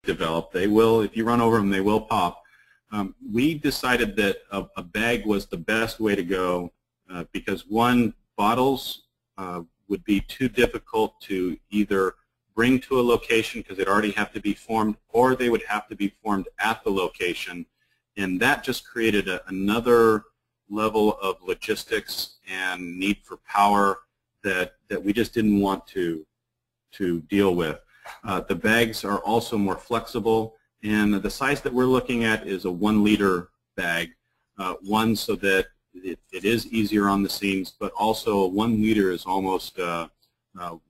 develop. They will, if you run over them, they will pop. We decided that a bag was the best way to go because, one, bottles would be too difficult to either bring to a location because they'd already have to be formed, or they would have to be formed at the location, and that just created another level of logistics and need for power that we just didn't want to deal with. The bags are also more flexible, and the size that we're looking at is a 1 liter bag, one so that it is easier on the seams, but also 1 liter is almost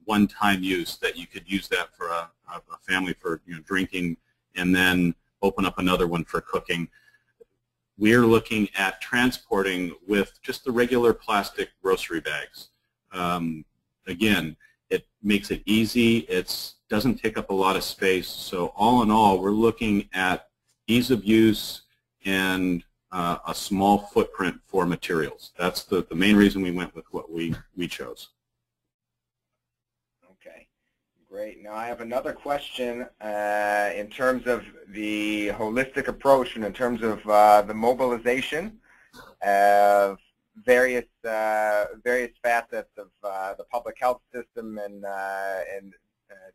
one-time use, that you could use that for a family for drinking and then open up another one for cooking. We're looking at transporting with just the regular plastic grocery bags. Again, it makes it easy. It doesn't take up a lot of space. So all in all, we're looking at ease of use and a small footprint for materials. That's the main reason we went with what we chose. Okay, great. Now I have another question in terms of the holistic approach and in terms of the mobilization of various facets of the public health system and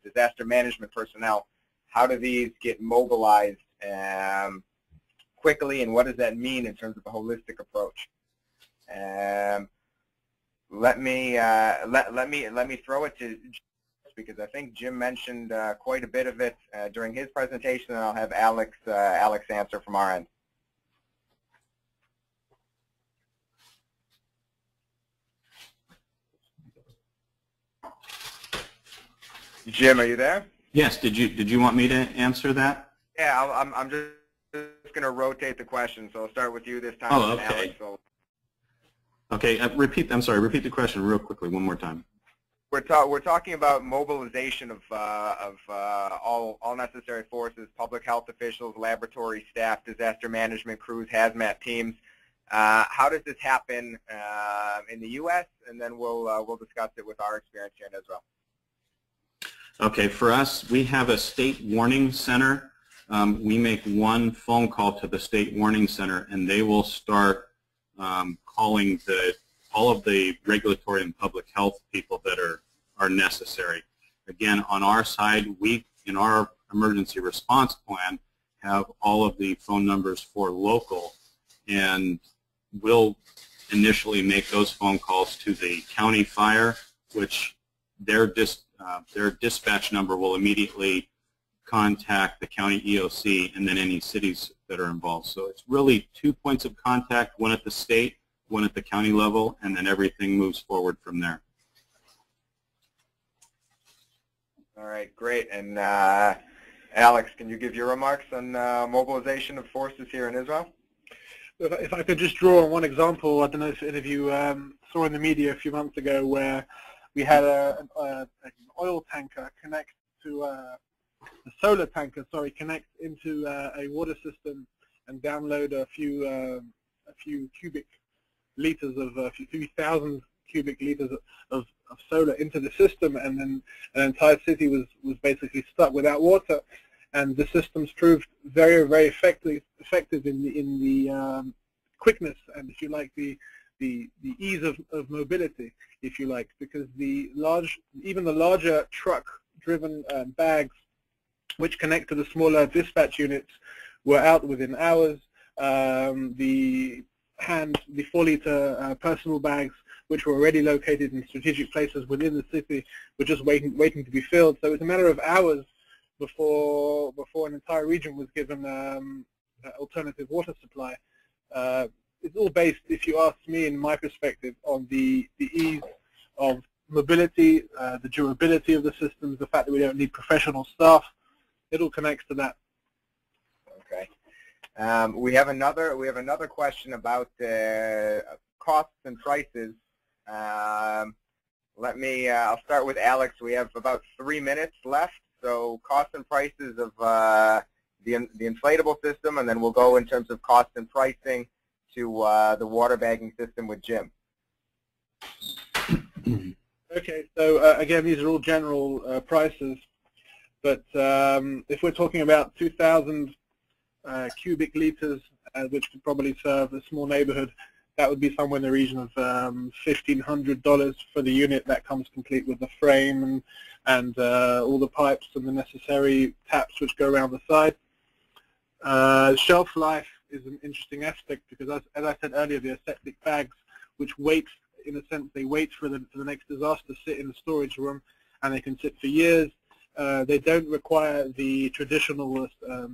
disaster management personnel. How do these get mobilized quickly, and what does that mean in terms of a holistic approach? Let me throw it to Jim, because I think Jim mentioned quite a bit of it during his presentation, and I'll have Alex answer from our end. Jim, are you there? Yes. Did you want me to answer that? Yeah, I'm just going to rotate the question, so I'll start with you this time. Oh, okay. Alex, okay. I'm sorry. Repeat the question real quickly one more time. We're talking about mobilization of all necessary forces, public health officials, laboratory staff, disaster management crews, hazmat teams. How does this happen in the U.S., and then we'll discuss it with our experience here in Israel. Okay, for us, we have a state warning center. We make one phone call to the state warning center, and they will start calling all of the regulatory and public health people that are necessary. Again, on our side, we, in our emergency response plan, have all of the phone numbers for local, and we'll initially make those phone calls to the county fire, which their dispatch number will immediately contact the county EOC and then any cities that are involved. So it's really 2 points of contact, one at the state, one at the county level, and then everything moves forward from there. All right, great. And Alex, can you give your remarks on mobilization of forces here in Israel? If I could just draw on one example, I don't know if any of you saw in the media a few months ago where we had an oil tanker connect to a solar tanker, connect into a water system and download a few cubic liters of a few thousand cubic liters of solar into the system, and then an entire city was basically stuck without water. And the systems proved very, very effective in the quickness and, if you like, the ease of mobility, if you like, because even the larger truck-driven bags, which connect to the smaller dispatch units, were out within hours. The 4-liter personal bags, which were already located in strategic places within the city, were just waiting to be filled. So it was a matter of hours before an entire region was given alternative water supply. It's all based, if you ask me, in my perspective, on the ease of mobility, the durability of the systems, the fact that we don't need professional staff. It all connects to that. Okay. We have another question about costs and prices. I'll start with Alex. We have about 3 minutes left. So costs and prices of the inflatable system, and then we'll go in terms of cost and pricing to the water bagging system with Jim. Okay, so again, these are all general prices. But if we're talking about 2,000 cubic liters, which could probably serve a small neighborhood, that would be somewhere in the region of $1,500 for the unit. That comes complete with the frame and all the pipes and the necessary taps which go around the side. Shelf life is an interesting aspect because, as I said earlier, the aseptic bags, which wait, in a sense, they wait for the next disaster, sit in the storage room, and they can sit for years. They don't require the traditional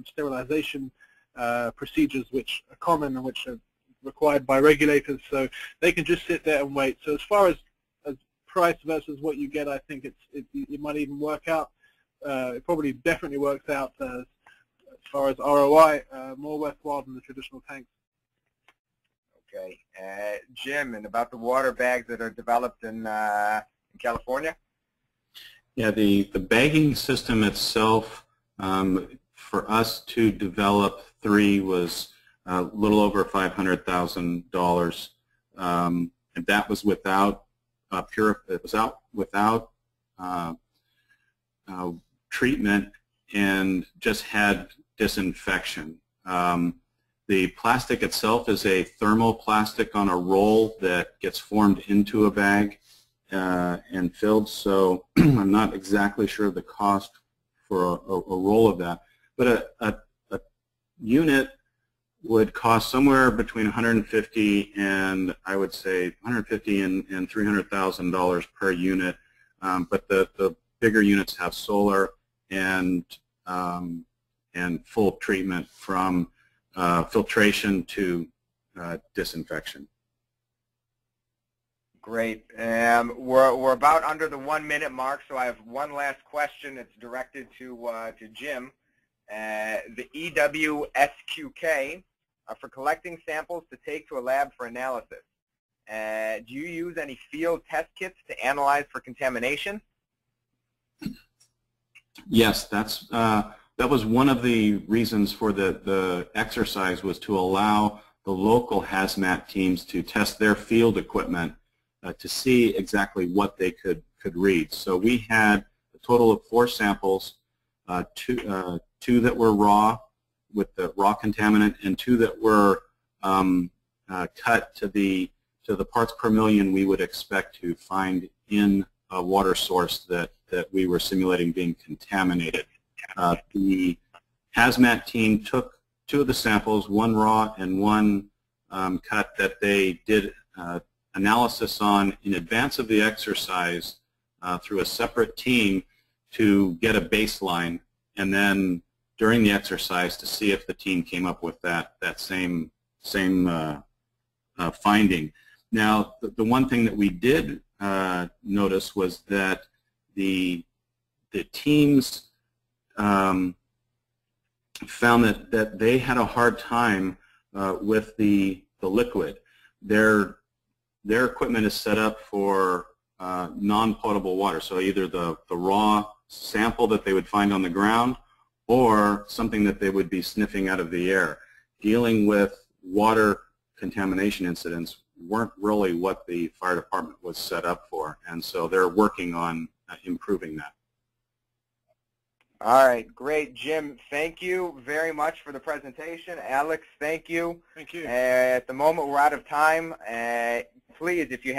sterilization procedures which are common and which are required by regulators, so they can just sit there and wait. So as far as price versus what you get, I think it might even work out. It probably definitely works out as far as ROI, more worthwhile than the traditional tanks. Okay, Jim, and about the water bags that are developed in California? Yeah, the bagging system itself, for us to develop 3 was a little over $500,000, and that was without without treatment and just had disinfection. The plastic itself is a thermoplastic on a roll that gets formed into a bag and filled, so I'm not exactly sure of the cost for a roll of that. But a unit would cost somewhere between $150 and I would say $150 and $300,000 per unit. But the bigger units have solar and full treatment from filtration to disinfection. Great. We're about under the 1 minute mark, so I have one last question. It's directed to Jim. The EWSQK for collecting samples to take to a lab for analysis. Do you use any field test kits to analyze for contamination? Yes, that was one of the reasons for the exercise, was to allow the local hazmat teams to test their field equipment to see exactly what they could read. So we had a total of 4 samples, 2 that were raw with the raw contaminant, and 2 that were cut to the parts per million we would expect to find in a water source that we were simulating being contaminated. The hazmat team took 2 of the samples, 1 raw and 1 cut, that they did analysis on in advance of the exercise through a separate team to get a baseline, and then during the exercise to see if the team came up with that same finding. Now, the one thing that we did notice was that the teams found that they had a hard time with the liquid. Their equipment is set up for non-potable water, so either the raw sample that they would find on the ground or something that they would be sniffing out of the air. Dealing with water contamination incidents weren't really what the fire department was set up for, and so they're working on improving that. All right, great. Jim, thank you very much for the presentation. Alex, thank you. Thank you. At the moment, we're out of time. Please, if you